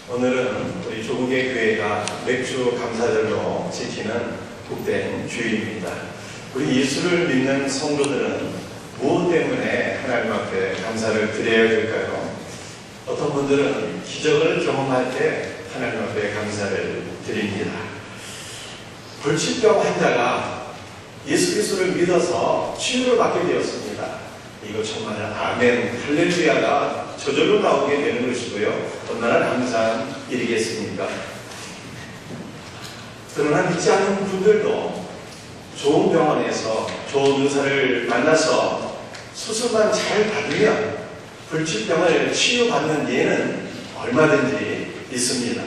오늘은 우리 조국의 교회가 맥주 감사절로 지키는 복된 주일입니다. 우리 예수를 믿는 성도들은 무엇 때문에 하나님 앞에 감사를 드려야 될까요? 어떤 분들은 기적을 경험할 때 하나님 앞에 감사를 드립니다. 불치병 환자가 예수 그리스도를 믿어서 치유를 받게 되었습니다. 이거 정말 아멘 할렐루야가 저절로 나오게 되는 것이고요. 얼마나 감사한 일이겠습니까? 그러나 믿지 않는 분들도 좋은 병원에서 좋은 의사를 만나서 수술만 잘 받으면 불치병을 치유받는 예는 얼마든지 있습니다.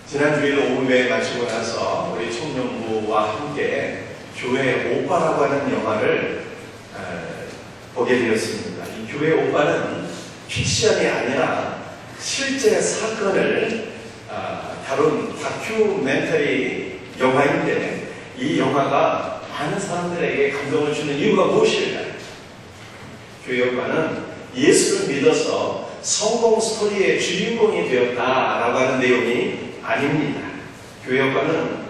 지난 주일 오후에 마치고 나서 우리 청년부와 함께 교회 오빠라고 하는 영화를 보게 되었습니다. 이 교회 오빠는 픽션이 아니라 실제 사건을 다룬 다큐멘터리 영화인데, 이 영화가 많은 사람들에게 감동을 주는 이유가 무엇일까요? 교회 오빠는 예수를 믿어서 성공 스토리의 주인공이 되었다라고 하는 내용이 아닙니다. 교회 오빠는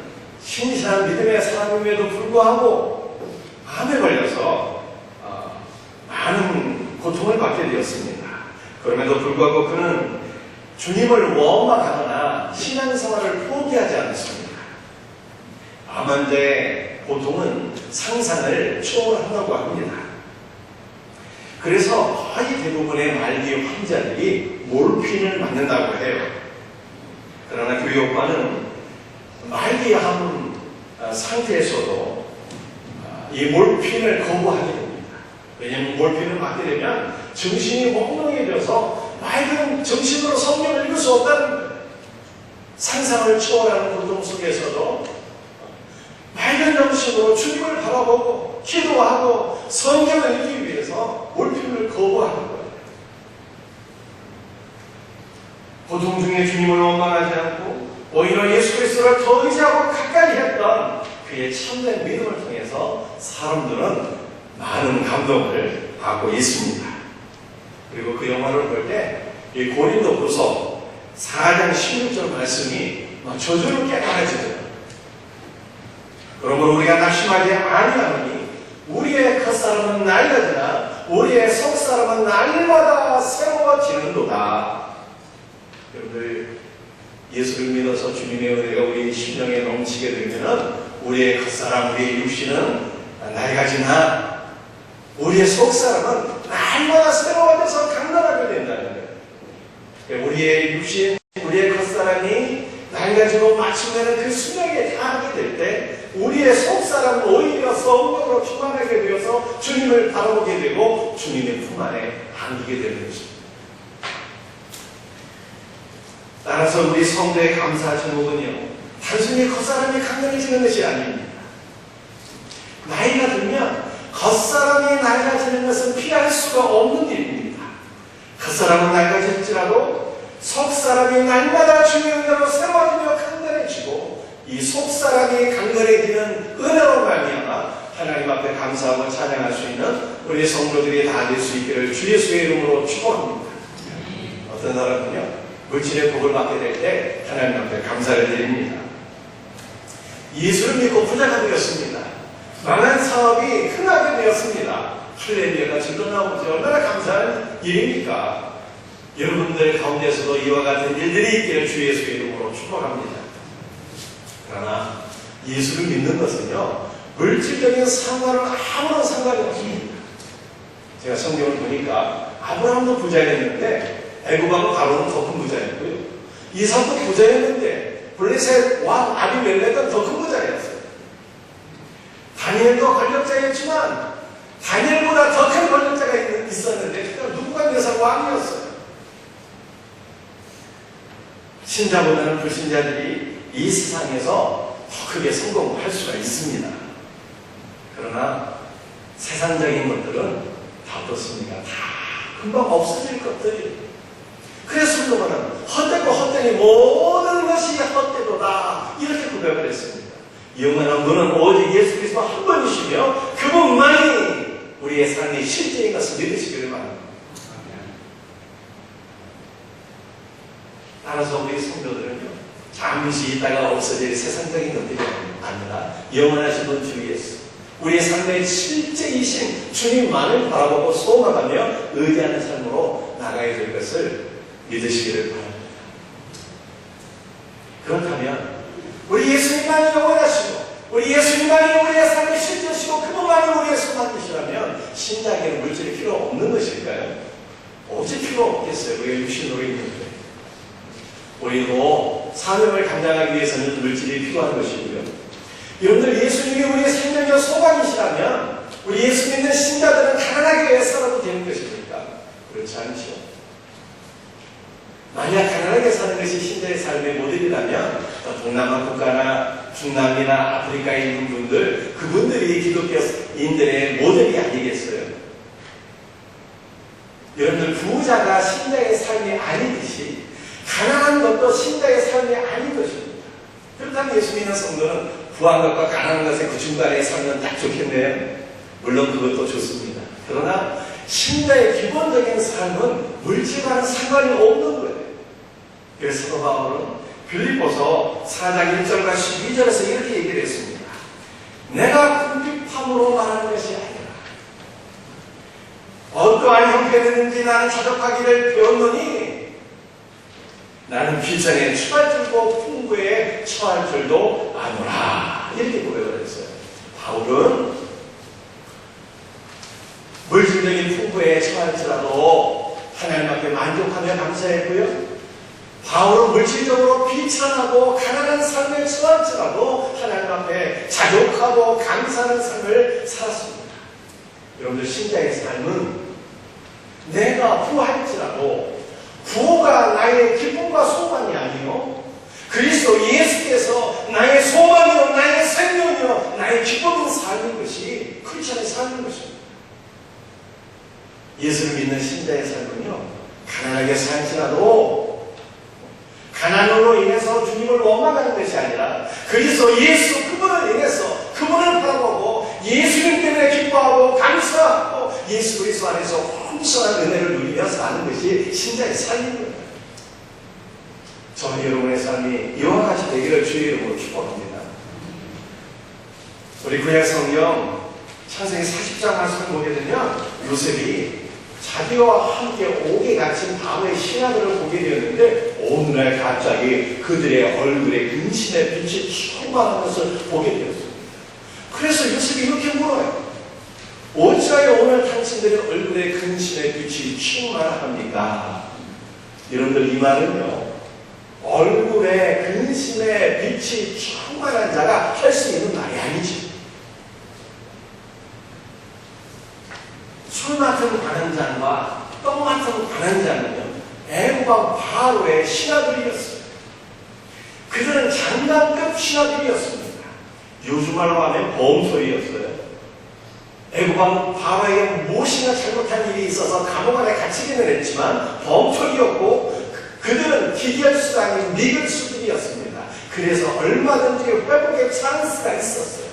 신실한 믿음의 사람임에도 불구하고 암에 걸려서 많은 고통을 받게 되었습니다. 그럼에도 불구하고 그는 주님을 원망하거나 신앙생활을 포기하지 않습니다. 암 환자의 고통은 상상을 초월한다고 합니다. 그래서 거의 대부분의 말기 환자들이 몰핀을 맞는다고 해요. 그러나 교회 오빠는 말기암 상태에서도 이 몰핀을 거부하게 됩니다. 왜냐하면 몰핀을 맞게 되면 정신이 몽롱해져서 맑은 정신으로 성경을 읽을 수 없다는 상상을 초월하는 고통 속에서도 맑은 정신으로 주님을 바라보고 기도하고 성경을 읽기 위해서 몰핀을 거부하는 거예요. 고통 중에 주님을 원망하지 않고 오히려 예수 그리스도를 더 의지하고 가까이 했던 그의 참된 믿음을 통해서 사람들은 많은 감동을 받고 있습니다. 그리고 그 영화를 볼 때 이 고린도후서 4장 16절 말씀이 저절로 깨달아지죠. 그러므로 우리가 낙심하지 아니하노니 우리의 겉사람은 낡아지나 우리의 속사람은 날마다 새로워지는도다. 여러분들, 예수를 믿어서 주님의 은혜가 우리 심령에 넘치게 되면 우리의 겉사람, 우리의 육신은 낡아지나 우리의 속사람은 날마다 새로워져서 강건하게 된다는 거예요. 우리의 육신, 우리의 겉사람이 낡아지고 마침내는 그 수명에 닿게 될 때 우리의 속사람은 오히려 성령으로 충만하게 되어서 주님을 바라보게 되고 주님의 품 안에 안기게 되는 것입니다. 따라서 우리 성도의 감사 제목은요, 단순히 겉사람이 강건해지는 것이 아닙니다. 나이가 들면 겉사람이 낡아지는 것은 피할 수가 없는 일입니다. 겉사람은 낡아질지라도 속사람이 날마다 주의 은혜로 새로워지며 강건해지고 이 속사람이 강건해지는 은혜로 말미암아 하나님 앞에 감사하고 찬양할 수 있는 우리 성도들이 다 될 수 있기를 주 예수의 이름으로 축원합니다. 어떤 사람은요, 물질의 복을 받게 될 때 하나님 앞에 감사를 드립니다. 예수를 믿고 부자가 되었습니다. 망한 사업이 흥하게 되었습니다. 할렐루야가 절로 나오지 얼마나 감사한 일입니까? 여러분들 가운데서도 이와 같은 일들이 있기를 주 예수의 이름으로 축복합니다. 그러나 예수를 믿는 것은요, 물질적인 상관은 아무런 상관이 없습니다. 제가 성경을 보니까 아브라함도 부자였는데 애굽왕 바로는 더 큰 부자였고요, 이삭도 부자였는데 블레셋 왕 아비멜렉은 더 큰 부자였어요. 다니엘도 권력자였지만 다니엘보다 더 큰 권력자가 있었는데 누부갓네살 왕이었어요. 신자보다는 불신자들이 이 세상에서 더 크게 성공할 수가 있습니다. 그러나 세상적인 것들은 다 어떻습니까? 다 금방 없어질 것들이. 그래서 성도는 헛되고 헛되니 모든 것이 헛되도다 이렇게 고백을 했습니다. 영원한 분은 오직 예수 그리스도 한 분이시며 그분만이 우리의 삶의 실제인 것을 믿으시기를 바랍니다. 따라서 우리 성도들은요, 잠시 있다가 없어질 세상적인 것들이 아니라 영원하신 분 주 예수, 우리의 삶의 실제이신 주님만을 바라보고 소망하며 의지하는 삶으로 나가야 될 것을 믿으시기를 바랍니다. 그렇다면 우리 예수님만이 영원하시고 우리 예수님만이 우리의 삶의 실제시고 그분만이 우리의 소망이시라면 신자에게는 물질이 필요 없는 것일까요? 어찌 필요 없겠어요? 우리가 육신으로 있는데. 우리도 사명을 감당하기 위해서는 물질이 필요한 것이고요. 여러분들, 예수님이 우리의 생명의 소망이시라면 우리 예수 믿는 신자들은 가난하게 왜 살아도 되는 것입니까? 그렇지 않죠. 만약 가난하게 사는 것이 신자의 삶의 모델이라면 동남아 국가나 중남미나 아프리카에 있는 분들, 그분들이 기독교인들의 모델이 아니겠어요? 여러분들, 부자가 신자의 삶이 아니듯이 가난한 것도 신자의 삶이 아닌 것입니다. 그렇다면 예수 믿는 성도는 부한 것과 가난한 것의 그 중간에 살면 딱 좋겠네요. 물론 그것도 좋습니다. 그러나 신자의 기본적인 삶은 물질과는 상관이 없는 거예요. 그래서 사도 바울은 빌립보서 4장 1절과 12절에서 이렇게 얘기를 했습니다. 내가 궁핍함으로 말하는 것이 아니라 어떠한 형편이든지 나는 자족하기를 배웠노니 나는 비천에 처할 줄도 풍부에 처할 줄도 아노라. 이렇게 고백을 했어요. 바울은 물질적인 풍부에 처할지라도 하나님 앞에 만족하며 감사했고요. 바울은 물질적으로 비천하고 가난한 삶에 처할지라도 하나님 앞에 자족하고 감사하는 삶을 살았습니다. 여러분들, 신자의 삶은 내가 부할지라도 부가 나의 기쁨과 소망이 아니요 그리스도 예수께서 나의 소망이요 나의 생명이요 나의 기쁨인 삶인 것이 크리스천의 삶인 것입니다. 예수를 믿는 신자의 삶은요, 가난하게 살지라도 가난으로 인해서 주님을 원망하는 것이 아니라 그리스도 예수 그분을 인해서 그분을 바라보고 예수님 때문에 기뻐하고 감사하고 예수 그리스도 안에서 풍성한 은혜를 누리며 사는 것이 신자의 삶인 거예요. 저는 여러분의 삶이 이와 같이 되기를 주의 이름으로 축복합니다. 우리 구약 성경 창세기 40장 말씀을 보게 되면 요셉이 자기와 함께 옥에 갇힌 밤의 신하들을 보게 되었는데 어느 날 갑자기 그들의 얼굴에 근심의 빛이 충만한 것을 보게 되었습니다. 그래서 요셉이 이렇게 물어요. 어찌하여 오늘 당신들의 얼굴에 근심의 빛이 충만합니까? 여러분들, 이 말은요, 얼굴에 근심의 빛이 충만한 자가 할 수 있는 말이 아니지. 술 맡은 관원장과 떡 맡은 관원장은요, 애국왕 바로의 신하들이었어요. 그들은 장관급 신하들이었습니다. 요즘 말로 하면 범소리였어요. 애국왕 바로에게 무엇인가 잘못한 일이 있어서 감옥 안에 갇히기는 했지만 범초이었고 그들은 기결 수가 아닌 미글 수들이었습니다. 그래서 얼마든지 회복의 찬스가 있었어요.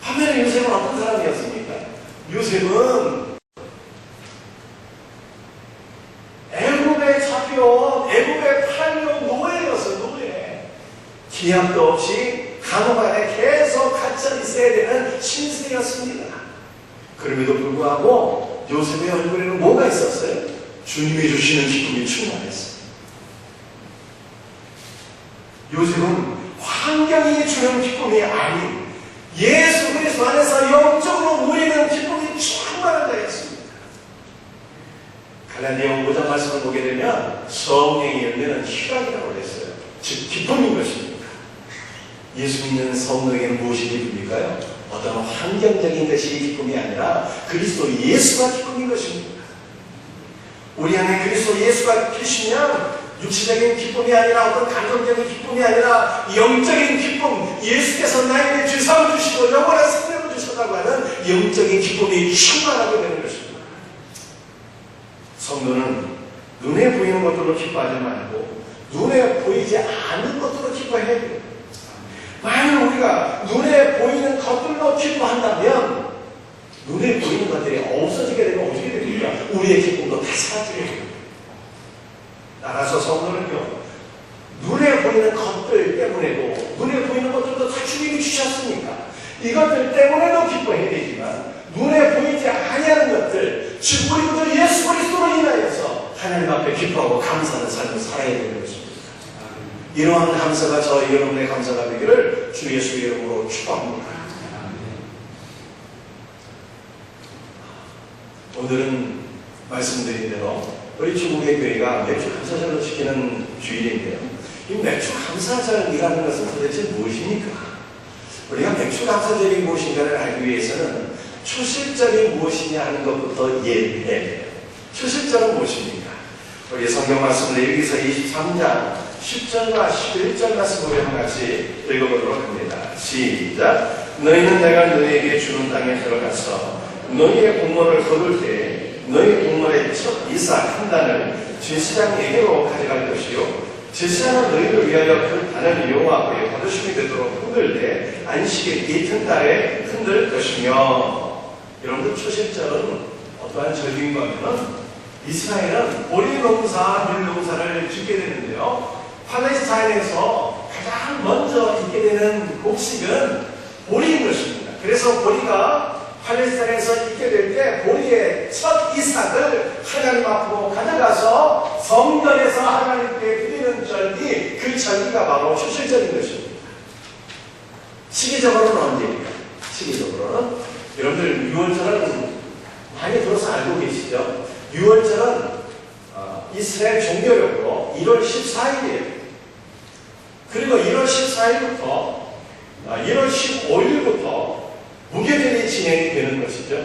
반면에 요셉은 어떤 사람이었습니까? 요셉은 애굽에 잡혀 애굽에 팔려 노예였어요. 노예. 기약도 없이 감옥 안에 계속 갇혀 있어야 되는 신세였습니다. 그럼에도 불구하고 요셉의 얼굴에는 뭐가 있었어요? 주님이 주시는 기쁨이 충만했어요. 요셉은 환경이 주는 기쁨이 아닌 예수 그리스도 안에서 영적으로 누리는 기쁨이 충만한 자였습니다. 갈라디아 5장 말씀을 보게 되면 성령의 열매는 희락이라고 그랬어요. 즉 기쁨인 것입니다. 예수 믿는 성도에게는 무엇이 기쁨일까요? 어떤 환경적인 것이 기쁨이 아니라 그리스도 예수가 기쁨인 것입니다. 우리 안에 그리스도 예수가 계시면 육체적인 기쁨이 아니라 어떤 감정적인 기쁨이 아니라 영적인 기쁨, 예수께서 나에게 죄사함을 주시고 영원한 생명을 주셨다고 하는 영적인 기쁨이 충만하게 되는 것입니다. 성도는 눈에 보이는 것들로 기뻐하지 말고 눈에 보이지 않는 것들로 기뻐해야 돼요. 만약 우리가 눈에 보이는 것들로 기뻐한다면 눈에 보이는 것들이 없어지게 되면 어떻게 됩니까? 우리의 기쁨도 다 사라지게 됩니다. 따라서 하는 것들, 즉 우리 구주 예수 그리스도로 인하여서 하나님 앞에 기뻐하고 감사하는 삶을 살아야 되는 것입니다. 이러한 감사가 저희 여러분의 감사가 되기를 주 예수 이름으로 축복합니다. 오늘은 말씀드린 대로 우리 중국의 교회가 맥주 감사절로 지키는 주일인데요. 이 맥주 감사절이라는 것은 도대체 무엇입니까? 우리가 맥주 감사절이 무엇인가를 알기 위해서는 초실절이 무엇이냐 하는 것부터 이해해야 돼요. 초실절은 무엇입니까? 우리 성경 말씀 레위기서 23장 10절과 11절 말씀을 한번 같이 읽어보도록 합니다. 시작. 너희는 내가 너희에게 주는 땅에 들어가서 너희의 공물을 거둘 때 너희 공물의 첫 이삭 한 단을 제사장에게로 가져갈 것이요 제사장은 너희를 위하여 그 단을 여호와 앞에 거두심이 되도록 흔들 때 안식일 이튿날에 흔들 것이며. 여러분들 초실절은 어떠한 절기인가 하면 이스라엘은 보리 농사, 밀 농사를 짓게 되는데요. 팔레스타인에서 가장 먼저 있게 되는 곡식은 보리인 것입니다. 그래서 보리가 팔레스타인에서 있게 될 때 보리의 첫 이삭을 하나님 앞으로 가져가서 성전에서 하나님께 드리는 절기, 그 절기가 바로 초실절인 것입니다. 시기적으로는 언제입니까? 시기적으로는 여러분들 6월절은 많이 들어서 알고 계시죠? 6월절은 이스라엘 종교력으로 1월 14일이에요. 그리고 1월 14일부터 1월 15일부터 무교절이 진행이 되는 것이죠.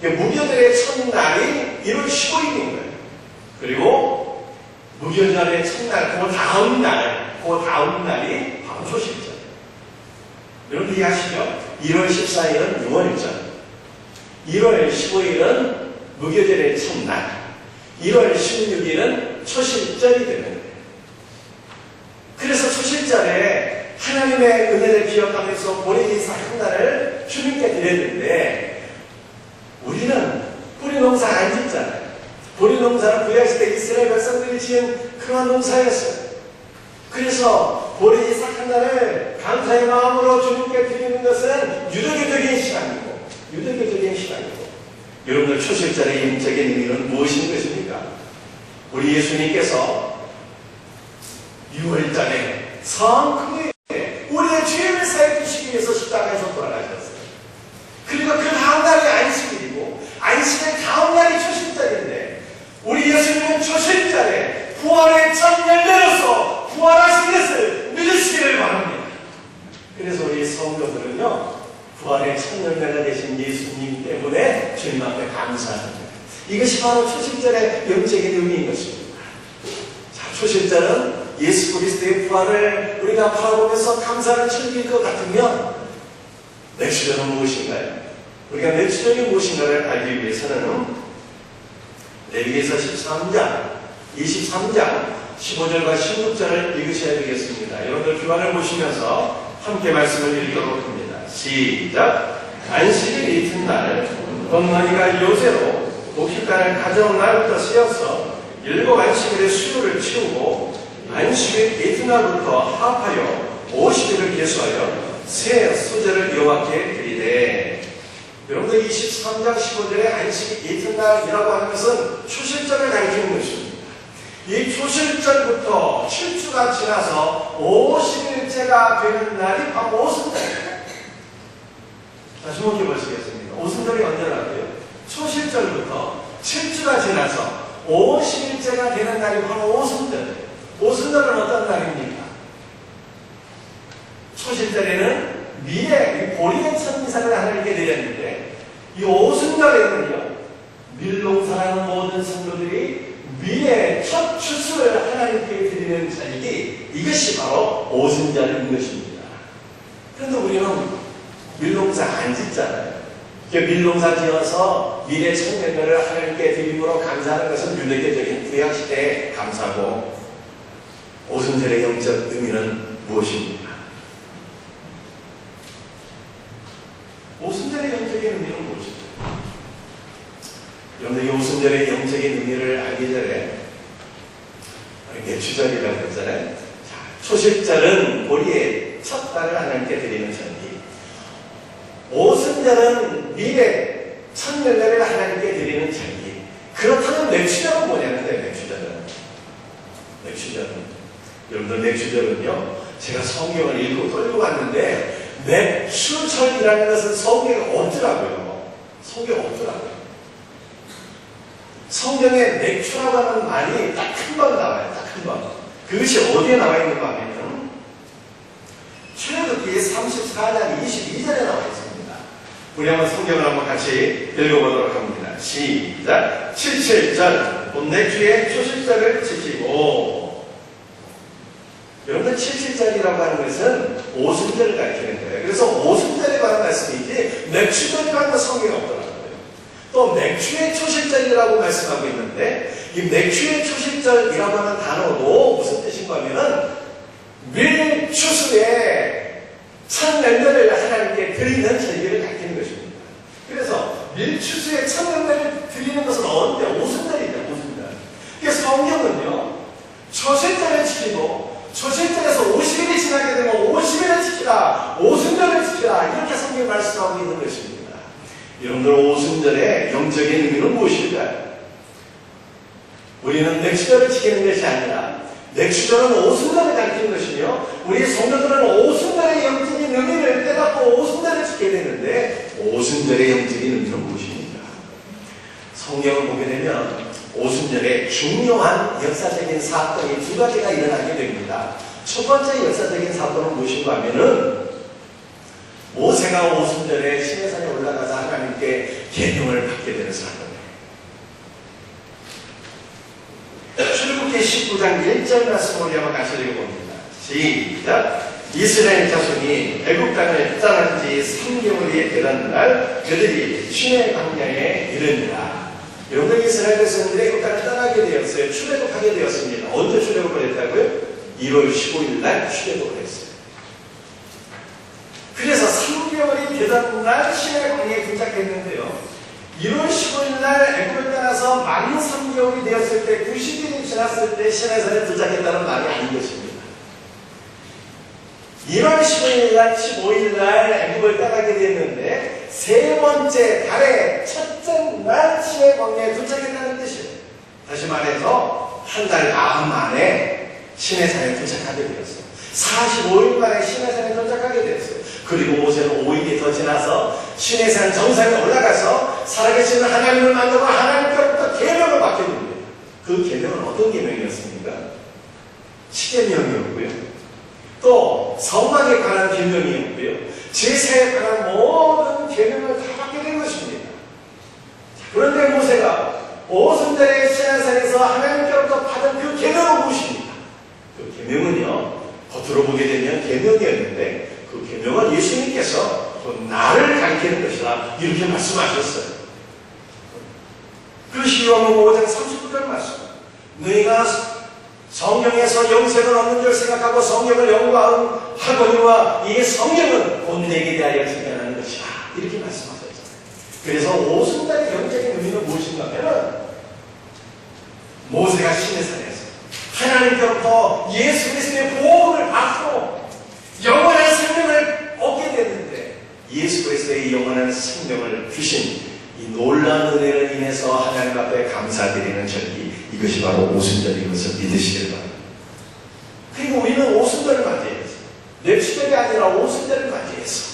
무교절의 첫날이 1월 15일인 거예요. 그리고 무교절의 첫날, 그 다음 날이 바로 초실절. 여러분 이해하시죠? 1월 14일은 6월절, 1월 15일은 무교절의 첫날, 1월 16일은 초실절이 되는 거예요. 그래서 초실절에 하나님의 은혜를 기억하면서 보리 이삭 한 단을 주님께 드렸는데 우리는 보리 농사 안 짓잖아요. 보리 농사는 구약시대 이스라엘 백성들이 지은 그러한 농사였어요. 그래서 보리 이삭 한 단을 감사의 마음으로 주님께 드리는 것은 유대교적인 시간이고 여러분들 초실절의 영적인 의미는 무엇인 것입니까? 우리 예수님께서 6월절에 성금요일에 우리의 죄를 사해 주시기 위해서 십자가에서 돌아가셨어요. 그리고 그 다음 날이 안식일이고 안식일 다음 날이 초실절인데 우리 예수님은 초실절에 부활의 첫 열매로서 부활하신 것을 믿으시기를 바랍니다. 그래서 우리 성도들은요 부활의 첫 열매가 되신 예수님 때문에 주님 앞에 감사합니다. 이것이 바로 초실절의 영적인 의미인 것입니다. 자, 초실절은 예수 그리스도의 부활을 우리가 바라보면서 감사를 즐길 것 같으면 맥주절은 무엇인가요? 우리가 맥주절이 무엇인가를 알기 위해서는 레위기서 13장, 23장 15절과 16절을 읽으셔야 되겠습니다. 여러분들 주안을 보시면서 함께 말씀을 읽도록 합니다. 시작. 안식일 이튿날 너희가 요새로 목식단을 가져온 날부터 쓰여서 7 안식일의 수요를 치우고 안식일 이튿날부터 합하여 50일을 계수하여 새 소재를 여호와께 드리되. 여러분들 23장 15절에 안식일 이튿날이라고 하는 것은 초실절을 가리키는 것입니다. 이 초실절부터 7주가 지나서 50일째가 되는 날이 바로 오순절입니다. 자, 주목해 보시겠습니다. 오순절이 언제라고요? 초실절부터 7주가 지나서 50일째가 되는 날이 바로 오순절. 오순절은 어떤 날입니까? 초실절에는 미래, 보리의 첫 이삭을 하나님께 드렸는데 이 오순절에는요 밀농사라는 모든 성도들이 미래 첫 추수를 하나님께 드리는 절기, 이것이 바로 오순절인 것입니다. 그런데 우리는 밀농사 안 짓잖아요. 밀농사 지어서 미래 첫 열매를 하나님께 드림으로 감사하는 것은 유대교적인 구약시대의 감사고, 오순절의 영적 의미는 무엇입니까? 오순절의 영적인 의미는 무엇입니까? 여러분들 이 오순절의 영적인 의미를 알기 전에 매추절이라고 했잖아요. 자, 초실절은 보리의 첫 달을 하나님께 드리는 절기. 오순절은 미래 첫 첫 열매를 하나님께 드리는 절기. 그렇다면 맥주절은 뭐냐는데, 맥주절은 여러분들 맥주절은요, 제가 성경을 읽고 끌고 왔는데 맥주절이라는 것은 성경에 없더라고요. 성경에 맥주라고 하는 말이 딱 한 번 나와요. 딱 한 번. 그것이 어디에 나와 있는가 하면 출애굽기 34장 22절에 나와 있습니다. 우리 한번 성경을 한번 같이 읽어보도록 합니다. 시작. 77절 본맥주의 초실절을 지키고. 여러분들 77절이라고 하는 것은 오순절을 가리키는 거예요. 그래서 오순절에 관한 말씀이지 맥주절에 관한 성경이 없더라고요. 또 맥주의 초실절이라고 말씀하고 있는데 이 맥주의 초실절이라고 하는 단어도 무슨 뜻인가 하면은 밀추수의 첫 열매를 하나님께 드리는 절기를 가리키는 것입니다. 그래서 밀추수의 첫 열매를 드리는 것은 언제? 오순절이죠. 오순절. 그래서 성경은요, 초실절을 지키고 초실절에서 50일이 지나게 되면 50일을 지키라, 오순절을 지키라, 이렇게 성경이 말씀하고 있는 것입니다. 여러분들 오순절의 영적인 의미는 무엇일까요? 우리는 맥주절을 지키는 것이 아니라 맥주절은 오순절을 가리키는 것이며 우리 성도들은 오순절의 영적인 의미를 깨닫고 오순절을 지켜야 되는데 오순절의 영적인 의미는 무엇입니까? 성경을 보게 되면 오순절에 중요한 역사적인 사건이 두 가지가 일어나게 됩니다. 첫 번째 역사적인 사건은 무엇인가 하면은 모세가 오순절에 시내산에 올라가서 하나님께 계명을 받게 되는 사건이에요. 출애굽기 19장 1절 말씀을 한번 같이 읽어봅니다. 시작. 이스라엘 자손이 애굽 땅을 떠난 지 3개월이 되던 날 그들이 시내 광야에 이르니라. 여러분 이스라엘 백성들이 애굽 땅을 떠나게 되었어요. 출애굽하게 되었습니다. 언제 출애굽을 했다고요? 1월 15일 날 출애굽을 했어요. 그래서 3개월이 되던 날 시내 광야에 도착했는데요. 1월 15일 날 애굽을 떠나서 만 3개월이 되었을 때 90일이 지났을 때 시내산에 도착했다는 말이 아닌 것입니다. 1월 15일 날 15일 날 애굽을 떠나게 됐는데 세 번째 달의 첫째 날 시내 광야에 도착했다는 뜻이에요. 다시 말해서 한 달 나흘 만에 시내산에 도착하게 되었어요. 45일 만에 시내산에 도착하게 되었어요. 그리고 모세는 5일이 더 지나서 시내산 정상에 올라가서 살아계시는 하나님을 만나고 하나님께로부터 계명을 받게 됩니다. 그 계명은 어떤 계명이었습니까? 십계명이었고요. 또 성막에 관한 계명이었고요. 제사에 관한 모든 계명을 다 받게 된 것입니다. 그런데 모세가 오순절에 시내산에서 하나님께로부터 받은 그 계명은 무엇입니까? 그 계명은요, 겉으로 보게 되면 계명이었는데 그 계명은 예수님께서 나를 가리키는 것이다 이렇게 말씀하셨어요. 그것이 요한복음 5장 39절 말씀. 너희가 성경에서 영생을 얻는 줄 생각하고 성경을 연구하거니와 이 성경은 곧 내게 대하여 증언하는 것이다 이렇게 말씀하셨잖아요. 그래서 오순절의 영적인 의미는 무엇인가 하면 모세가 시내산에서 하나님께로부터 예수 그리스도의 복음을 받고 영원한 생명을 얻게 됐는데 예수 그리스도의 영원한 생명을 주신 이 놀라운 은혜를 인해서 하나님 앞에 감사드리는 절기, 이것이 바로 오순절인 것을 믿으시길 바랍니다. 그리고 우리는 오순절을 맞이했어. 맥주절이 아니라 오순절을 맞이했어.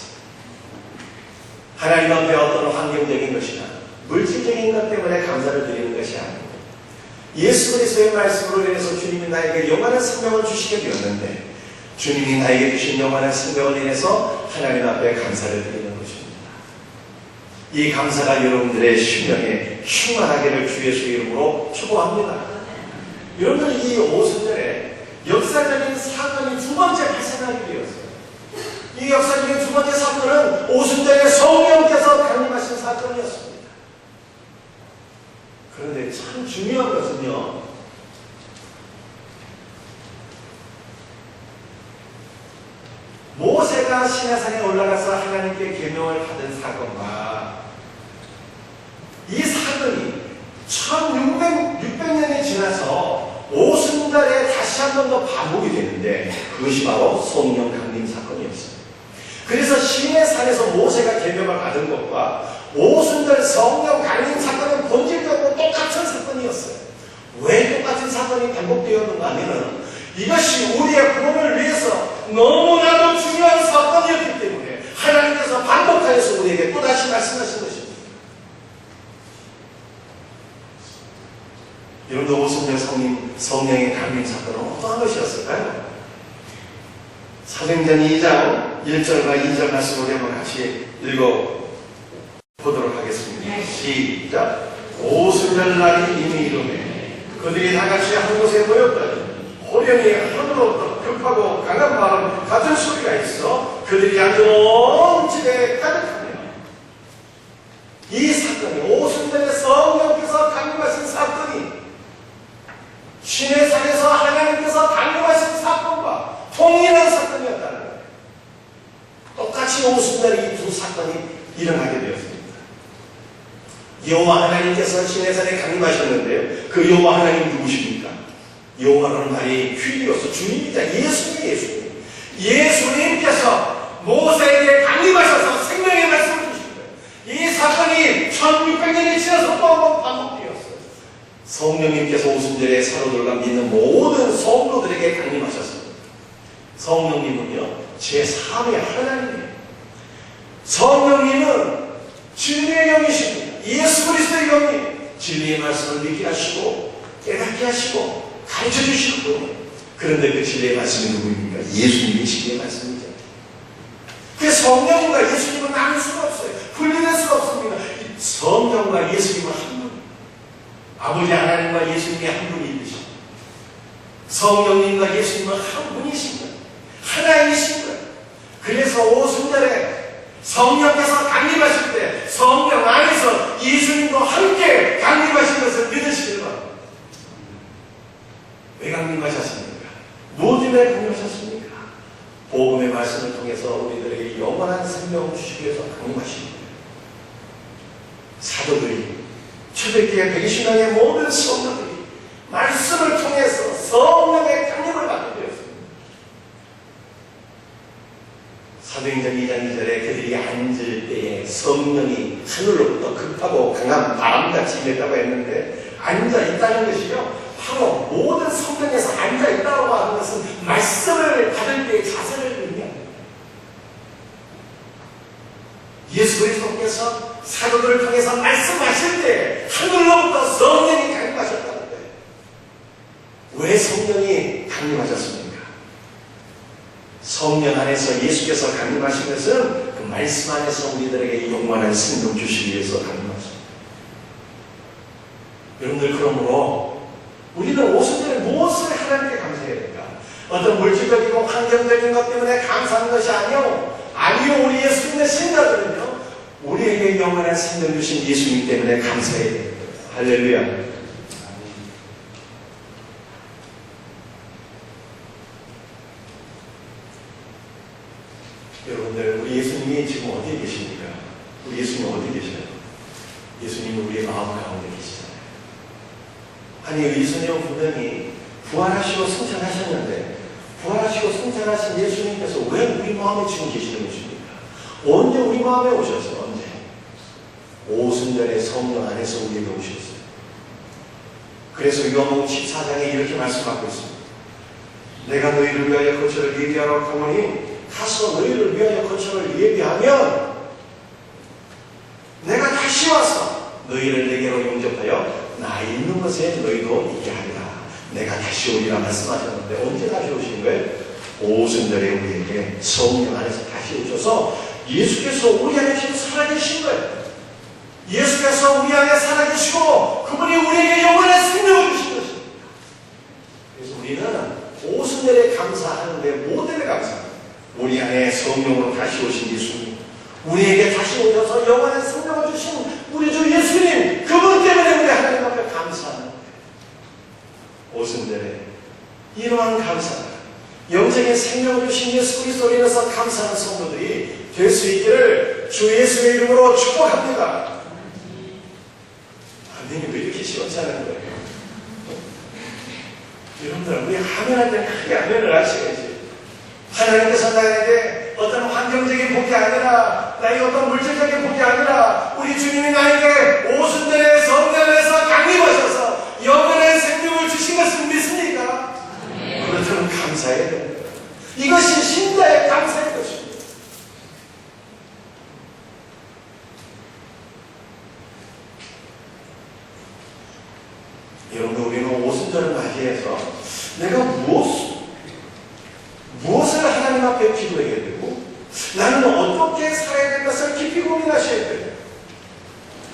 하나님 앞에 어떤 환경적인 것이나 물질적인 것 때문에 감사를 드리는 것이 아니고 예수 그리스도의 말씀으로 인해서 주님이 나에게 영원한 생명을 주시게 되었는데 주님이 나에게 주신 영원한 생명을 인해서 하나님 앞에 감사를 드리는 것입니다. 이 감사가 여러분들의 심령에 충만하기를 주 예수의 이름으로 축복합니다. 여러분들 이 오순절에 역사적인 사건이 두 번째 발생하게 되었어요. 이 역사적인 두 번째 사건은 오순절에 성령께서 강림하신 사건이었습니다. 그런데 참 중요한 것은요, 모세가 시내산에 올라가서 하나님께 계명을 받은 사건과 이 사건이 1600년이 지나서 오순절에 다시 한 번 더 반복이 되는데 그것이 바로 성령 강림 사건이었어요. 그래서 시내산에서 모세가 계명을 받은 것과 오순절 성령 강림 사건은 본질적으로 똑같은 사건이었어요. 왜 똑같은 사건이 반복되었는가 하면 이것이 우리의 구원을 위해서 너무나도 중요한 사건이었기 때문에 하나님께서 반복하여서 우리에게 또다시 말씀하신 것입니다. 여러분도 오순절 성령의 강림 사건은 어떠한 것이었을까요? 사도행전 2장 1절과 2절 말씀을 우리 한번 같이 읽어보도록 하겠습니다. 시작. 오순절 날이 이미 이르매 그들이 다같이 한 곳에 모였더니 호련히 하늘로부터 급하고 강한 마음 같은 소리가 있어 그들이 앉은 온 집에 가득하며 이 사건이 오순절에 성령께서 강림하신 사건이 신의 산에서 하나님께서 강림하신 사건과 동일한 사건이었다는 거예요. 똑같이 오순절에 이 두 사건이 일어나게 되었습니다. 여호와 하나님께서 신의 산에 강림하셨는데요. 그 여호와 하나님 누구십니까? 여호와라는 말이 퀴리오스 주님이자 예수님. 예수님께서 모세에게 강림하셔서 생명의 말씀을 주신 거예요. 이 사건이 1600년이 지나서 또 한 번 반복되었어요. 성령님께서 오순절에 사도들과 믿는 모든 성도들에게 강림하셨습니다. 성령님은요 제3의 하나님이에요. 성령님은 진리의 영이십니다. 예수 그리스도의 영이 진리의 말씀을 믿게 하시고 깨닫게 하시고 가르쳐 주시고 그런데 그 진리의 말씀이 누구입니까? 예수님이 진리의 말씀이죠. 그 성령과 예수님은 나눌 수가 없어요. 분리될 수가 없습니다. 성령과 예수님은 한 분. 아버지 하나님과 예수님이 한 분이십니다. 성령님과 예수님은 한 분이십니다. 하나이십니다. 그래서 오순절에 성령께서 강림하실 때 성령 안에서 예수님과 함께 강림하신 것을 믿으시길 바랍니다. 왜 강림하셨습니까? 무엇 때문에 강림하셨습니까? 복음의 말씀을 통해서 우리들에게 영원한 생명을 주시기 위해서 강림하십니다. 사도들이 초대교회 120명의 모든 성도들이 말씀을 통해서 성령의 강림을 받게 되었습니다. 사도행전 2장 2절에 그들이 앉을 때에 성령이 하늘로부터 급하고 강한 바람같이 임했다고 했는데 앉아있다는 것이요 바로 모든 성경에서 앉아있다고 하는 것은 말씀을 받을 때의 자세를 의미합니다. 예수 그리스도께서 사도들을 통해서 말씀하실 때 하늘로부터 성령이 강림하셨다는 거예요. 왜 성령이 강림하셨습니까? 성령 안에서 예수께서 강림하신 것은 그 말씀 안에서 우리들에게 영원한 생명 주시기 위해서 강림하십니다. 여러분들 그러므로 우리는 오순절에 무엇을 하나님께 감사해야 될까? 어떤 물질적이고 환경적인 것 때문에 감사하는 것이 아니요 우리 예수님의 신자들은요 우리에게 영원한 생명 주신 예수님 때문에 감사해야 됩니다. 할렐루야. 여러분들 우리 예수님이 지금 어디에 계십니까? 우리 예수님 어디 계셔요? 예수님은 우리의 마음 가운데 계시잖아요. 아니 예수님은 분명히 부활하시고 승천하셨는데 부활하시고 승천하신 예수님께서 왜 우리 마음에 지금 계시는 것입니까? 언제 우리 마음에 오셨어요? 언제? 오순절에 성령 안에서 우리에게 오셨어요. 그래서 요한복음 14장에 이렇게 말씀하고 있습니다. 내가 너희를 위하여 거처를 예비하러 가노니 가서 너희를 위하여 거처를 예비하면 내가 다시 와서 너희를 내게로 용접하여 나 있는 것에 너희도 있게 하리라. 내가 다시 오리라 말씀하셨는데 언제 다시 오신 거예요? 오순절에 우리에게 성령 안에서 다시 오셔서 예수께서 우리 안에 지금 살아계신 거예요. 예수께서 우리 안에 살아계시고 그분이 우리에게 영원한 생명을 주신 것입니다. 그래서 우리는 오순절에 감사하는데 뭐 때문에 감사합니다? 우리 안에 성령으로 다시 오신 예수님, 우리에게 다시 오셔서 영원한 생명을 주신 우리 주 예수님, 그분 때문에 우리 하나님 앞에 감사하는 거예요. 오순절에 이러한 감사, 영적인 생명을 주신 예수 그리스도로 인해서 감사하는 성도들이 될 수 있기를 주 예수의 이름으로 축복합니다. 아멘이 왜 이렇게 시원찮은 거예요? 여러분들 우리 아멘할 때는 크게 아멘을 하셔야지. 하나님께서 나에게 어떤 환경적인 복이 아니라, 나의 어떤 물질적인 복이 아니라, 우리 주님이 나에게 오순절의 성령에서 강림하셔서 영원한 생명을 주신 것을 믿습니까? 그렇다면 감사해야 됩니다. 이것이 신자의 감사의 것입니다. 여러분, 우리는 오순절을 맞이해서 내가 무엇을 하나님 앞에 기도해야 되고 나는 어떻게 살아야 될 것을 깊이 고민하셔야 돼요.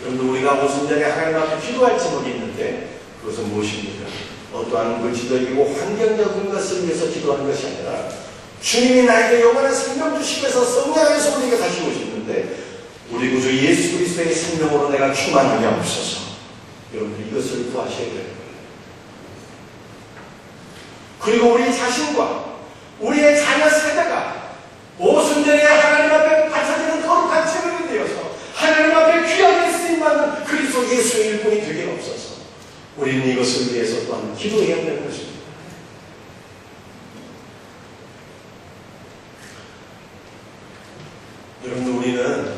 여러분, 우리가 오순절에 하나님 앞에 기도할 제목이 있는데 그것은 무엇입니까? 어떠한 물질적이고 환경적인 것을 위해서 기도하는 것이 아니라 주님이 나에게 영원한 생명 주시면서 성령에서 우리에게 다시 오셨는데 우리 구주 예수 그리스도의 생명으로 내가 충만하게 하옵소서. 여러분, 이것을 구하셔야 돼요. 그리고 우리 자신과 우리의 자녀 세대가 오순절에 하나님 앞에 바쳐지는 거룩한 제물이 되어서 하나님 앞에 귀하게 쓰임받는 그리스도 예수의 일꾼이 되게 없어서 우리는 이것을 위해서 또한 기도해야 되는 것입니다. 여러분, 우리는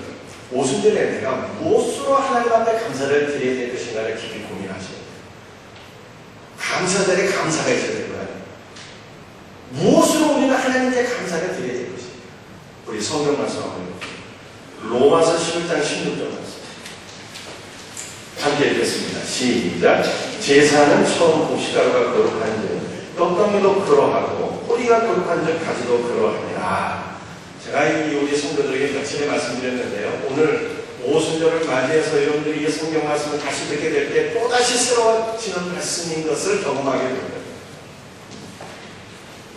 오순절에 내가 무엇으로 하나님 앞에 감사를 드려야 될 것인가를 깊이 고민하셔야 돼요. 감사절에 감사가 있어야 될 거예요. 무엇으로 우리는 하나님께 감사를 드려야 될 것입니까? 우리 성경 말씀 한번 읽어볼게요. 로마서 11장 16절 말씀 함께 읽겠습니다. 시작. 제사는 처음 곡식가루가 거룩한즉 떡덩이도 그러하고 뿌리가 거룩한즉 가지도 그러하니라. 제가 우리 성도들에게 며칠에 말씀드렸는데요. 오늘 오순절을 맞이해서 여러분들이 이 성경 말씀을 다시 듣게 될 때 또다시 새로워지는 말씀인 것을 경험하게 됩니다.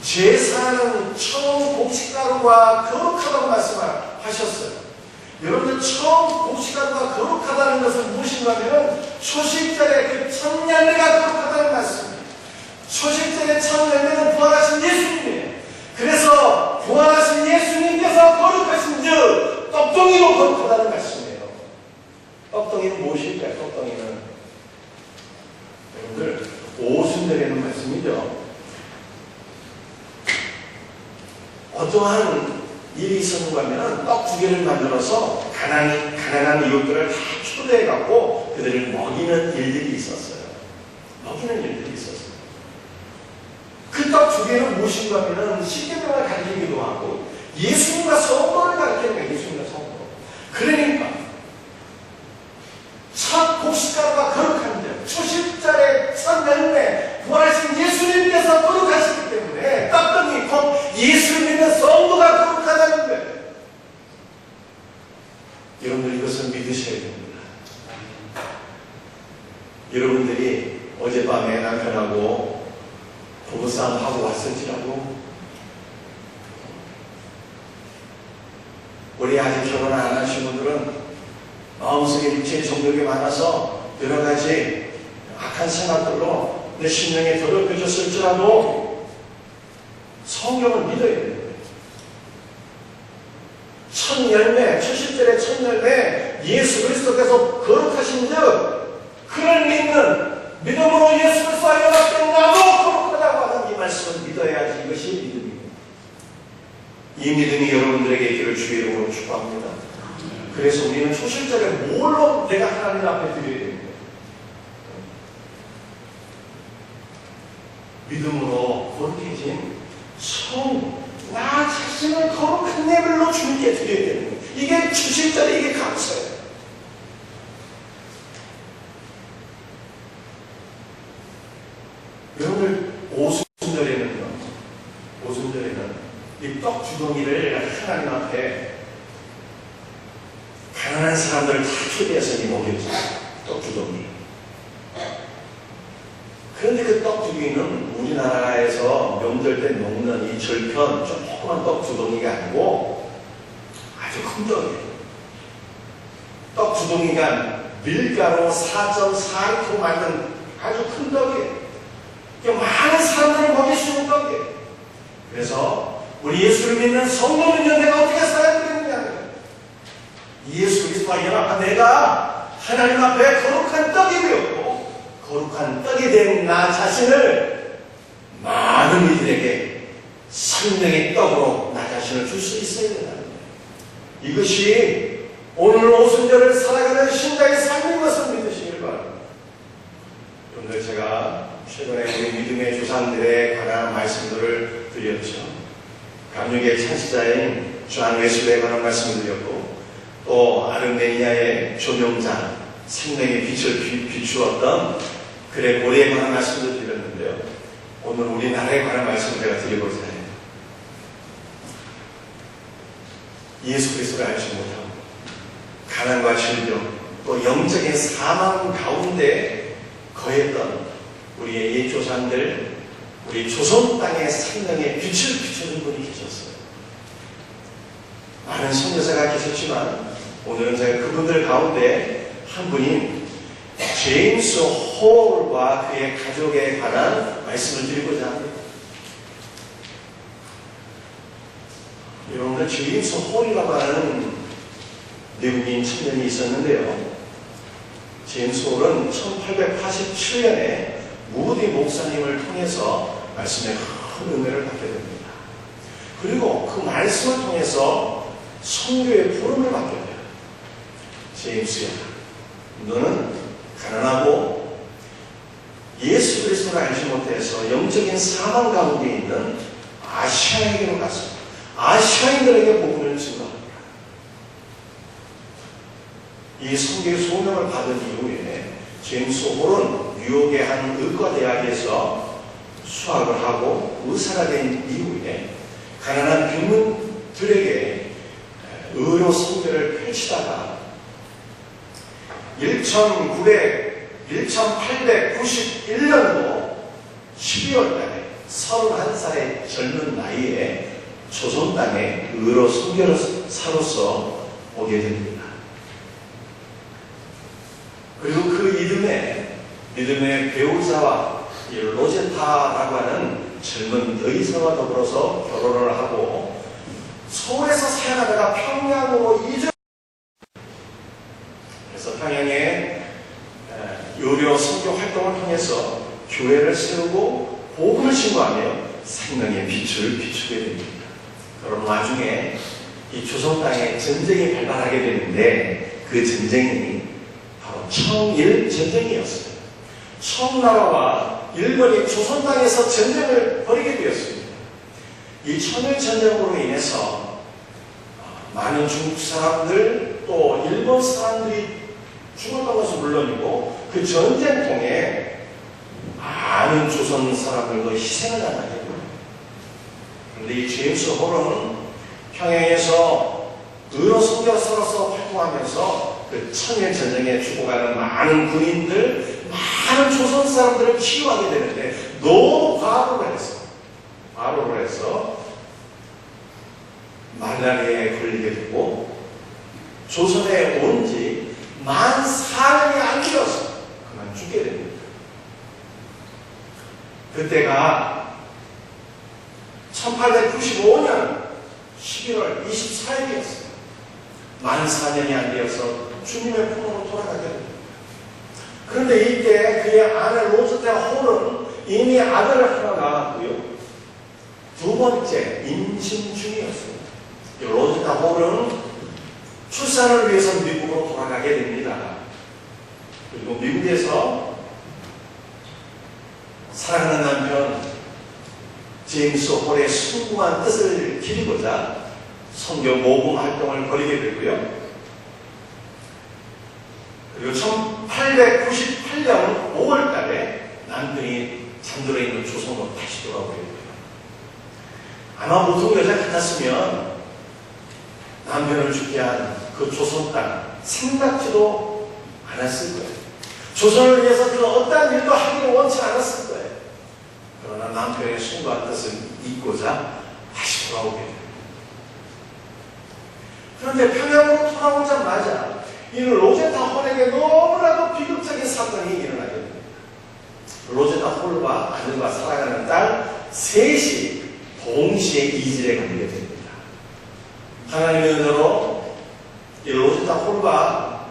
제사는 처음 곡식가루가 거룩하다고 말씀하셨어요. 여러분들 처음 곡식가루가 거룩하다는 것은 무엇인가 하면 초식절의 그 첫 열매가 거룩하다는 말씀입니다. 초식절의 첫 열매는 부활하신 예수님이에요. 그래서 부활하신 예수님께서 거룩하신 즉 떡덩이로 거룩하다는 말씀이에요. 떡덩이는 무엇일까요? 떡덩이는 여러분들 오순절에는 말씀이죠. 어떠한 일이 있었는가 하면 떡 두 개를 만들어서 가난한 이웃들을 다 초대해갖고 그들을 먹이는 일들이 있었어요. 먹이는 일들이 있었어요. 그 떡 두 개는 무엇인가 하면 십계명을 가르치기도 하고 예수님과 성도를 가르치는 거예요. 예수님과 성도. 그러니까 첫 곡식가루가 거룩한데 초식절의 첫 열매 부활하신 예수님께서 거룩하시기 때문에 떡덩이 곧 예수를 믿는 성도가 거룩하다는 거예요. 여러분들 이것을 믿으셔야 됩니다. 여러분들이 어젯밤에 남편하고 부부싸움하고 왔을지라도 우리 아직 결혼 안 하신 분들은 마음속에 육체의 정욕이 많아서 여러 가지 악한 생각들로 내 심령에 더럽혀졌을지라도 성경을 믿어야 돼요. 첫 열매, 초식절의 첫 열매 예수 그리스도께서 거룩하신 즉 그를 믿는 믿음으로 예수 그리스도와 연합된 나도 거룩하다고 하는 이 말씀을 믿어야지. 이것이 믿음입니다. 이 믿음이 여러분들에게 있기를 주의 이름으로 축복합니다. 그래서 우리는 초실절에 뭘로 내가 하나님 앞에 드려야 됩니다. 믿음으로 거룩해진 나 자신을 거룩한 예물로 주님께 드려야 되는 거예요. 이게 초실절에 이게 감사예요. 여러분들 오순절에는 이 떡 주덩이를 하나님 앞에 가난한 사람들을 다 초대해서 먹여주세요. 떡 주덩이. 그런데 그 떡 주덩이는 우리나라에서 명절 때 먹는 이 절편 조그만 떡 주덩이가 아니고 아주 큰 떡이에요. 떡 주덩이가 밀가루 4.4리터 만든 아주 큰 떡이에요. 많은 사람들을 먹일 수 있는 떡이에요. 그래서 우리 예수를 믿는 성도는요, 내가 어떻게 살아야 되느냐? 예수 그리스도와 연합한 내가 하나님 앞에 거룩한 떡이 되었고 거룩한 떡이 된 나 자신을 많은 이들에게 생명의 떡으로 나 자신을 자신을 줄 수 있어야 된다는 거예요. 이것이 오늘 오순절을 살아가는 신자의 삶인 것을 믿으시길 바랍니다. 오늘 제가 최근에 우리 믿음의 조상들에 관한 말씀들을 드렸죠. 감육의 창시자인 주한 웨슬레에 관한 말씀을 드렸고, 또 아르메니아의 조명자, 생명의 빛을 비추었던 그의 고리에 관한 말씀도 드렸는데요. 오늘 우리나라에 관한 말씀을 제가 드리고자 해요. 예수 그리스도를 알지 못하고 가난과 질병, 또 영적인 사망 가운데 거했던 우리의 옛 조상들, 우리 조선 땅의 생명의 빛을 비추는 분이 계셨어요. 많은 선교사가 계셨지만 오늘은 제가 그분들 가운데 한 분인 제임스 홀과 그의 가족에 관한 말씀을 드리고자 합니다. 여러분들, 제임스 홀이라고 하는 미국인 청년이 있었는데요. 제임스 홀은 1887년에 무디 목사님을 통해서 말씀에 큰 은혜를 받게 됩니다. 그리고 그 말씀을 통해서 선교의 부름을 받게 돼요. 제임스야, 너는 가난하고 예수 그리스도를 알지 못해서 영적인 사망 가운데 있는 아시아에게로 가서 아시아인들에게 복음을 증거합니다. 이 선교의 소명을 받은 이후에 제임스 홀은 뉴욕의 한 의과대학에서 수학을 하고 의사가 된 이후에 가난한 빈민들에게 의료 선교를 펼치다가 1891년도 12월 달에 31살의 젊은 나이에 조선 땅에 의로 선교사로서 오게 됩니다. 그리고 그 믿음의 배우자와 로제타라고 하는 젊은 여의사와 더불어서 결혼을 하고 서울에서 사역하다가 평양으로 이주. 그래서 평양에 의료 선교 활동을 통해서 교회를 세우고 복음을 신고하며 생명의 빛을 비추게 됩니다. 그런 와중에 이 조선 땅에 전쟁이 발발하게 되는데 그 전쟁이 바로 청일 전쟁이었어요. 청나라와 일본이 조선 땅에서 전쟁을 벌이게 되었습니다. 이 청일 전쟁으로 인해서 많은 중국 사람들 또 일본 사람들이 죽었던 것은 물론이고 그 전쟁통에 많은 조선 사람들도 희생을 당하게 됩니다. 그런데 이 제임스 홀은 평양에서 의로 선교사로서 활동하면서 그 청일 전쟁에 죽어가는 많은 군인들, 많은 조선 사람들을 치유하게 되는데 너무 과로를 해서 말라리아에 걸리게 되고 조선에 온 지 만 4년이 안 되어서 그만 죽게 됩니다. 그때가 1895년 11월 24일이었어요. 만 4년이 안 되어서 주님의 품으로 돌아가게 됩니다. 그런데 이때 그의 아내 로제타 홀은 이미 아들을 하나 낳았고요. 두 번째 임신 중이었습니다. 로제타 홀은 출산을 위해서 미국으로 돌아가게 됩니다. 그리고 미국에서 사랑하는 남편 제임스 홀의 숭고한 뜻을 기리고자 선교 모금 활동을 벌이게 되고요. 그리고 1898년 5월 달에 남편이 잠들어 있는 조선으로 다시 돌아오게 됩니다. 아마 보통 여자 같았으면 남편을 죽게 한 그 조선 땅 생각지도 않았을 거예요. 조선을 위해서 그 어떠한 일도 하기를 원치 않았을 거예요. 그러나 남편의 숭고한 뜻을 잊고자 다시 돌아오게 됩니다. 그런데 평양으로 돌아오자마자 이 로제타 홀에게 너무나도 비극적인 사건이 일어나게 됩니다. 로제타 홀과 아들과 사랑하는 딸 셋이 동시에 이질에 걸리게 됩니다. 하나님의 은혜로 이 로제타 홀과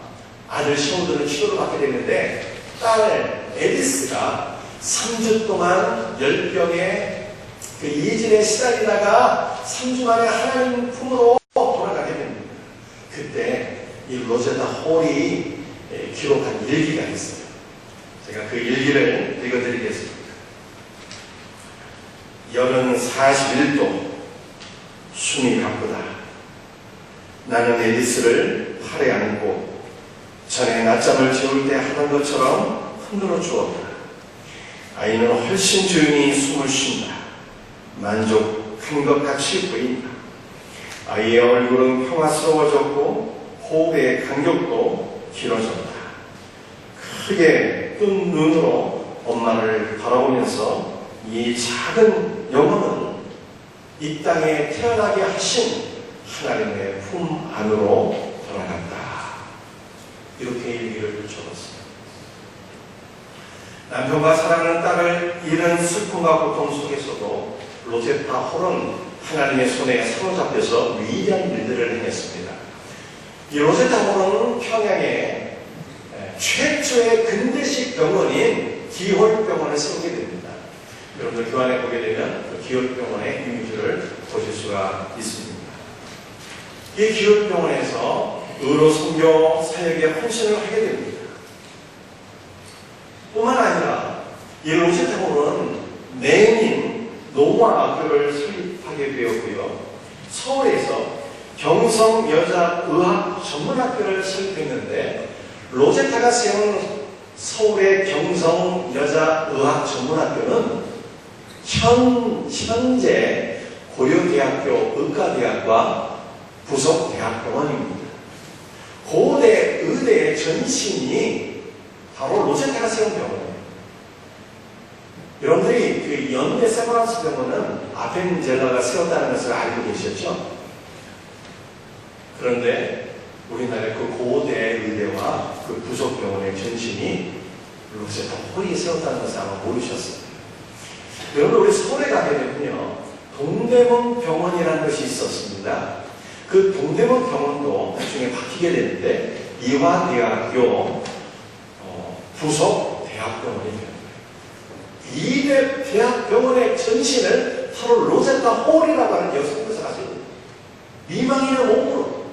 아들 셰우드는 치료를 받게 됐는데 딸 에디스가 3주 동안 열병에 그 이진에 시달리다가 3주 만에 하나님 품으로 돌아가게 됩니다. 그때 이 로제타 홀이 기록한 일기가 있어요. 제가 그 일기를 읽어드리겠습니다. 열은 41도, 숨이 바쁘다. 나는 에디스를 팔에 안고 전에 낮잠을 재울 때 하던 것처럼 흔들어 주었다. 아이는 훨씬 조용히 숨을 쉰다. 만족한 것 같이 보인다. 아이의 얼굴은 평화스러워졌고 호흡의 간격도 길어졌다. 크게 뜬 눈으로 엄마를 바라보면서 이 작은 영혼은 이 땅에 태어나게 하신 하나님의 품 안으로 돌아간다. 이렇게 일기를 적었어요. 남편과 사랑하는 딸을 잃은 슬픔과 고통 속에서도 로제타 홀은 하나님의 손에 사로잡혀서 위대한 일들을 행했습니다. 이 로제타 홀은 평양에 최초의 근대식 병원인 기홀병원을 세우게 됩니다. 여러분들 교환에 보게 되면 그 기홀병원의 이미지를 보실 수가 있습니다. 이 기홀병원에서 의료 선교 사역에 헌신을 하게 됩니다. 뿐만 아니라 이 로제타 홀은 내인 노화학교를 설립하게 되었고요. 서울에서 경성 여자의학 전문학교를 설립했는데 로제타가 세운 서울의 경성 여자의학 전문학교는 현재 고려대학교 의과대학과 부속대학병원입니다. 고대 의대의 전신이 바로 로제타가 세운 병원이에요. 여러분들이 그 연대 세브란스 병원은 아펜젤라가 세웠다는 것을 알고 계셨죠? 그런데 우리나라의 그 고대 의대와 그 부속병원의 전신이 로제타 홀이 세웠다는 것을 아마 모르셨어요. 여러분, 우리 서울에 가게 되면요, 동대문 병원이라는 것이 있었습니다. 그 동대문 병원도 나중에 바뀌게 되는데 이화대학교 부속 대학병원이 됩니다. 이 대학병원의 전신을 바로 로제타 홀이라고 하는 여성께서 가지고 미망인의 몸으로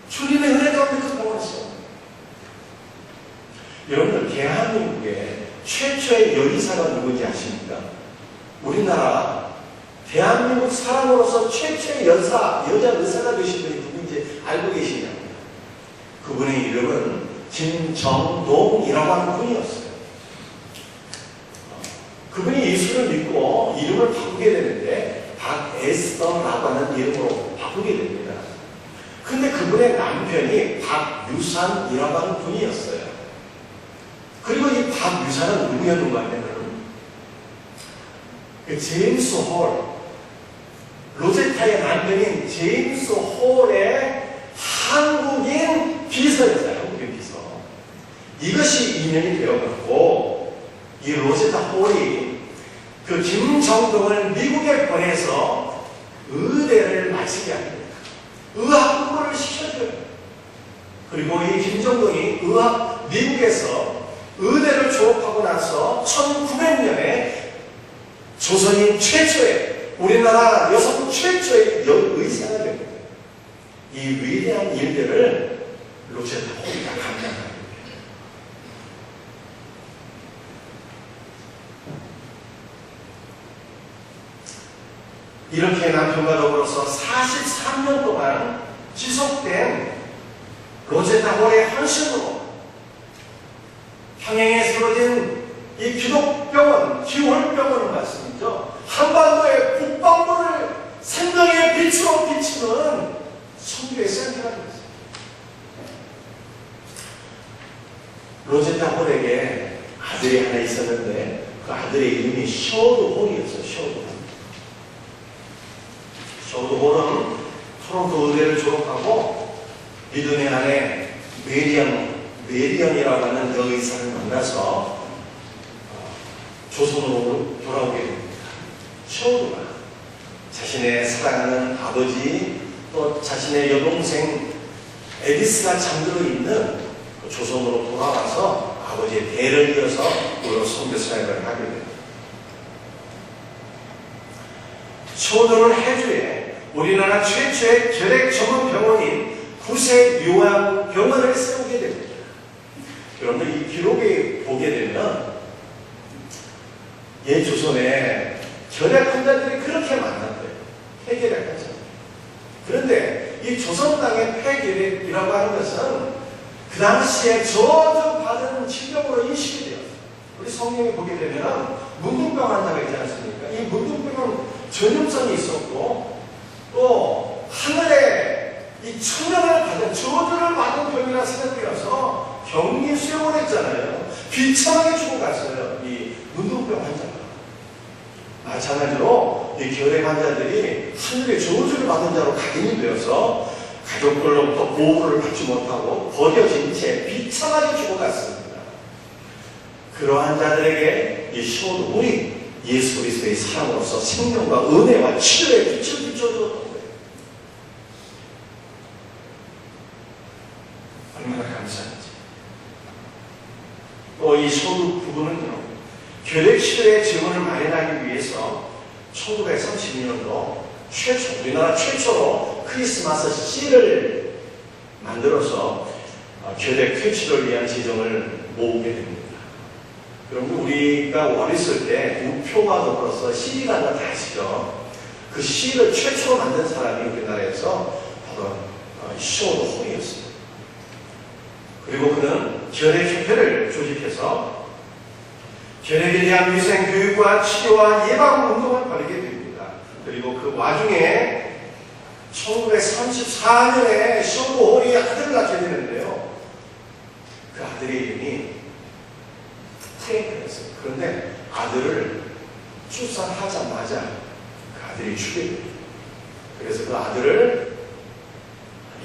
주님의 은혜 가운데 그 병원에서 여러분들 대한민국의 최초의 여의사가 누군지 아십니까? 우리나라 대한민국 사람으로서 최초의 여자 의사가 되신 분이 누군지 알고 계시냐고요. 그분의 이름은 김정동이라고 하는 분이었어요. 그분이 예수를 믿고 이름을 바꾸게 되는데 박에스더라고 하는 이름으로 바꾸게 됩니다. 근데 그분의 남편이 박유산이라고 하는 분이었어요. 그리고 이 박유산은 누구였는가 하면 제임스 홀, 로제타의 남편인 제임스 홀의 한국인 비서였어요. 한국인 비서. 이것이 인연이 되어갖고 이 로제타 홀이 그 김정동을 미국에 보내서 의대를 마치게 합니다. 의학 공부를 시켜줘요. 그리고 이 김정동이 미국에서 의대를 졸업하고 나서 1900년에 조선인 최초의, 우리나라 여성 최초의 여의사가 됩니다. 이 위대한 일들을 로제타 홀이가 감당합니다. 이렇게 남편과 더불어서 43년 동안 지속된 로제타 홀의 헌신으로 평양에 세워진 이 기독병원, 기홀병원은 말씀이죠. 한반도의 북반구를 생명의 빛으로 비치는 선교의 센터가 되었습니다. 로제타 홀에게 아들이 하나 있었는데 그 아들의 이름이 셔드 홀이었어요. 셔드 홀. 셔드 홀은 토론토 의대를 졸업하고 믿음의 아내 메리언이라고 하는 여의사를 만나서 조선으로 돌아오게 됩니다. 셔드가 자신의 사랑하는 아버지 또 자신의 여동생 에디스가 잠들어 있는 조선으로 돌아와서 아버지의 대를 이어서 우리로 선교 사역을 하게 됩니다. 초도는 해주에 우리나라 최초의 결핵 전문 병원인 구세요양병원을 세우게 됩니다. 여러분들 이 기록에 보게 되면 옛 조선에 결핵 환자들이 그렇게 많았대요. 폐결핵 환자. 그런데 이 조선 땅의 폐결핵이라고 하는 것은 그 당시에 저주받은 질병으로 인식이 되었어요. 우리 성경에 보게 되면 문둥병 환자가 있지 않습니까? 이 문둥병은 전염성이 있었고 또 하늘에 이 천명을 받은 저주를 받은 병이라 생각되어서 격리 수용을 했잖아요. 비참하게 죽어갔어요. 이 문둥병 환자가. 마찬가지로 이 결핵 환자들이 하늘의 저주를 받은 자로 각인이 되어서 가족들로부터 보호를 받지 못하고 버려진 채 비참하게 죽어갔습니다. 그러한 자들에게 이 시온홀이 예수 그리스도의 사랑으로서 생명과 은혜와 치료의 빛을 비춰주었던 거예요. 얼마나 감사한지. 또 이 소두 부부는요, 결핵 치료의 증언을 마련하기 위해서 1930년도 우리나라 최초로 크리스마스 씨를 만들어서 결핵 퇴치를 위한 재정을 모으게 됩니다. 여러분, 우리가 어렸을 때 우표와 더불어서 씨라는 거 다 아시죠? 그 씨를 최초로 만든 사람이 우리나라에서 바로 시온홀이었습니다. 그리고 그는 결핵협회를 조직해서 결핵에 대한 위생 교육과 치료와 예방 운동을 벌이게 됩니다. 그리고 그 와중에 1934년에 시온홀이 아들을 낳게 되는데요. 그 아들의 이름이 프랭크였어요. 그런데 아들을 출산하자마자 그 아들이 죽게 됩니다. 그래서 그 아들을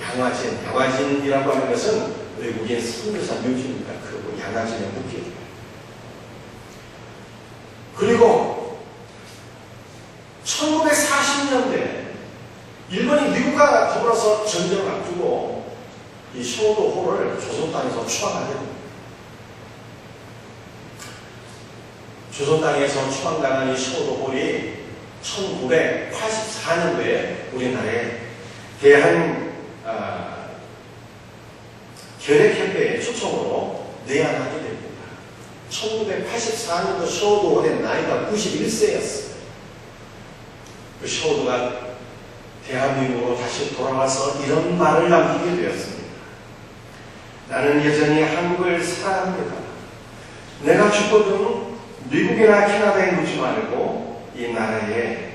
양화진이라고 하는 것은 외국인 선교사 묘지입니다. 그 양화진에 묻게 됩니다. 그리고 1940년대 일본이 미국과 더불어서 전쟁을 앞두고 이 시온홀을 조선 땅에서 추방하게 됩니다. 조선 땅에서 추방당한 이 시온홀이 1984년도에 우리나라에 대한 결핵협회의 초청으로 내한하게 됩니다. 1984년도 시온홀의 나이가 91세였어요. 그 시온홀가 대한민국으로 다시 돌아와서 이런 말을 남기게 되었습니다. 나는 여전히 한국을 사랑합니다. 내가 죽거든 미국이나 캐나다에 묻지 말고 이 나라에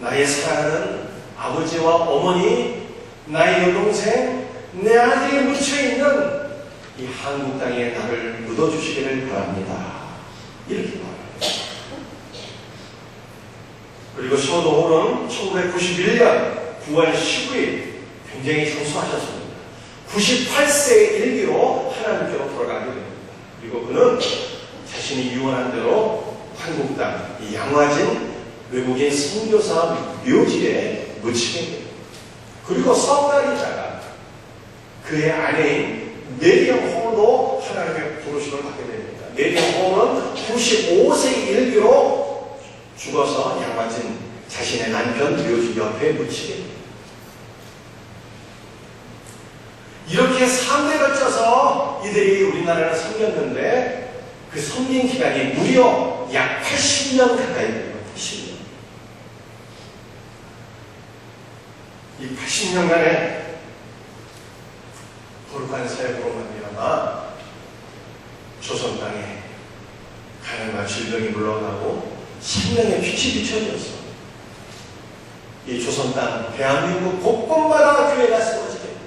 나의 사랑하는 아버지와 어머니, 나의 여동생, 내 아들이 묻혀있는 이 한국 땅에 나를 묻어주시기를 바랍니다. 이렇게 말합니다. 그리고 시온홀은 1991년 9월 19일 굉장히 장수하셨습니다. 98세의 일기로 하나님께로 돌아가게 됩니다. 그리고 그는 자신이 유언한 대로 한국 땅, 이 양화진 외국인 선교사 묘지에 묻히게 됩니다. 그리고 석 달 있다가 그의 아내인 메리엄 홀도 하나님의 부르심을 받게 됩니다. 메리엄 홀은 95세의 일기로 죽어서 양화진 자신의 남편 묘지 옆에 묻히게 됩니다. 이렇게 3대 걸쳐서 이들이 우리나라를 섬겼는데 그 섬긴 기간이 무려 약 80년 가까이 됩니다. 80년. 이 80년간의 거룩한 사역으로 말미암아 조선 땅에 가난과 질병이 물러가고 생명의 빛이 비춰졌어. 이 조선 땅 대한민국 곳곳마다 교회가 세워지게 됩니다.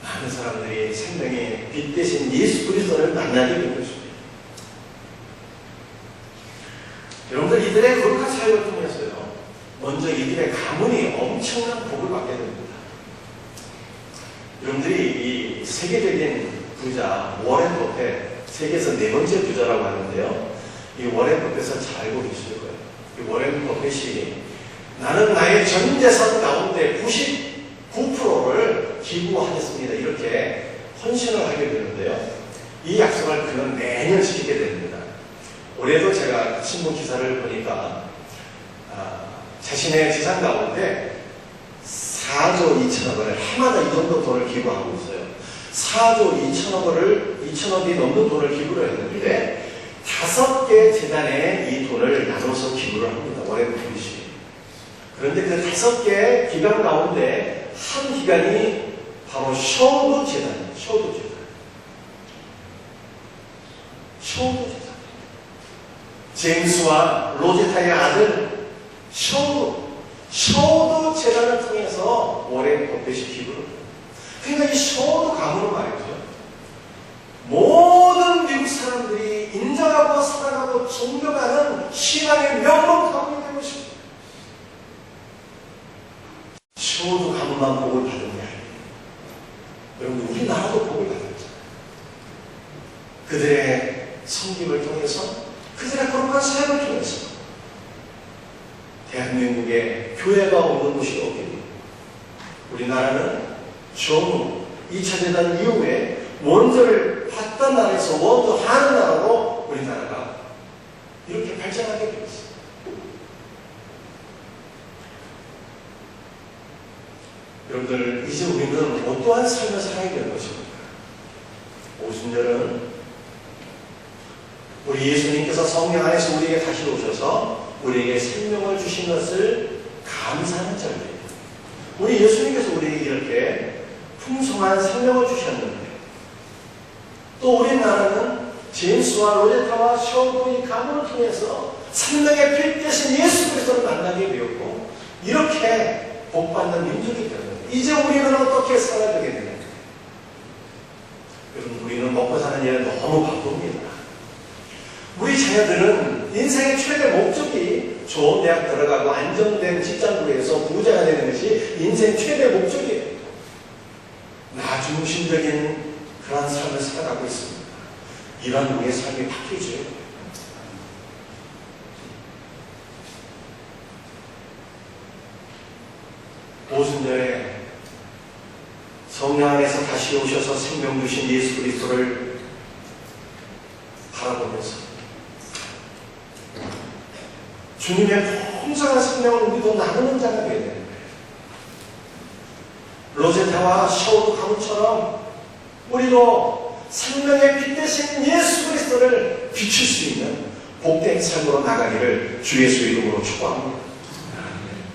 많은 사람들이 생명의 빛 대신 예수 그리스도를 만나게 된 것입니다. 여러분들 이들의 거룩한 사역을 통해서요, 먼저 이들의 가문이 엄청난 복을 받게 됩니다. 여러분들이 이 세계적인 부자 워렌 버핏, 세계에서 4번째 부자라고 하는데요, 이 워렌 버핏을 잘 알고 계실 거예요. 이 워렌 버핏이 나는 나의 전 재산 가운데 99%를 기부하겠습니다, 이렇게 헌신을 하게 되는데요, 이 약속을 그는 매년 지키게 됩니다. 올해도 제가 신문 기사를 보니까 자신의 재산 가운데 4조 2천억 원을 해마다 이 정도 돈을 기부하고 있어요. 4조 2천억이 넘는 돈을 기부를 했는데 5개 재단에 이 돈을 나눠서 기부를 합니다. 월에 분씩. 그런데 그 5개 기관 가운데 한 기관이 바로 셔우드 재단이에요. 셔우드 재단. 셔우드 재단. 제임스와 로제타의 아들 셔우드 재단을 통해서 월에 법배식 기부를 합니다. 그러니까 이 셔우드 가문은 말이죠. 모든 미국 사람들이 인정하고 사랑하고 존경하는 신앙의 명문 가문이 되고 싶습니다. 셔우드 가문만 복을 받은 게 아니에요. 여러분, 우리나라도 복을 받았잖아요. 그들의 섬김을 통해서, 그들의 거룩한 사역을 통해서 대한민국에 교회가 없는 곳이 없겠네요. 우리나라는 전후 2차 대전 이후에 원조를 받던 나라에서 원조하는 나라로 우리나라가 이렇게 발전하게 되었습니다. 여러분들, 이제 우리는 어떠한 삶을 살아야 되는 것입니까? 오순절은 우리 예수님께서 성령 안에서 우리에게 다시 오셔서 우리에게 생명을 주신 것을 감사하는 절기입니다. 우리 예수님께서 우리에게 이렇게 풍성한 생명을 주셨는데, 또 우리나라는 제임스와 로제타와 셔우드의 가문을 통해서 생명의 빛 대신 예수 그리스도를 만나게 되었고, 이렇게 복받는 민족이 되었는데, 이제 우리는 어떻게 살아야 되겠느냐? 여러분, 우리는 먹고 사는 일에 너무 바쁩니다. 우리 자녀들은 인생의 최대 목적이 좋은 대학 들어가고 안정된 직장 구해서 부자가 되는 것이 인생 최대 목적이에요. 나중심적인 그런 삶을 살아가고 있습니다. 이런 우리의 삶이 바뀌죠. 오순절에 성령 안에서 다시 오셔서 생명 주신 예수 그리스도를 바라보면서 주님의 풍성한 생명을 우리도 나누는 자가 되어야 되는 거예요. 로제타와 셔우드 가문처럼 우리도 생명의 빛 대신 예수 그리스도를 비출 수 있는 복된 삶으로 나가기를 주 예수 이름으로 축복합니다.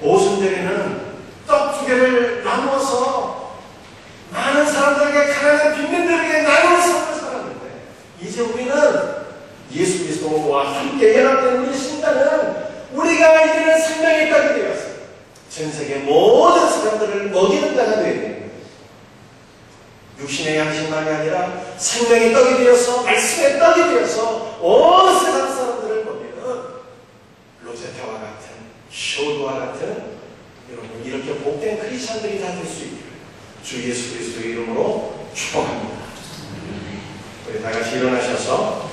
오순절에는 떡 2개를 나누어서 많은 사람들에게, 가난한 빈민들에게 나누는 삶을 살았는데, 이제 우리는 예수 그리스도와 함께 연합된 우리 신당은 우리가 이제는 생명의 떡이 되었어요. 전 세계 모든 사람들을 먹이는 자가 되어야 됩니다. 육신의 양식만이 아니라 생명의 떡이 되어서, 말씀의 떡이 되어서 온 세상 사람들을 먹이는 로제타와 같은, 셔우드와 같은, 여러분, 이렇게 복된 크리스천들이 다 될 수 있기를 주 예수 그리스도의 이름으로 축복합니다. 우리 다 같이 일어나셔서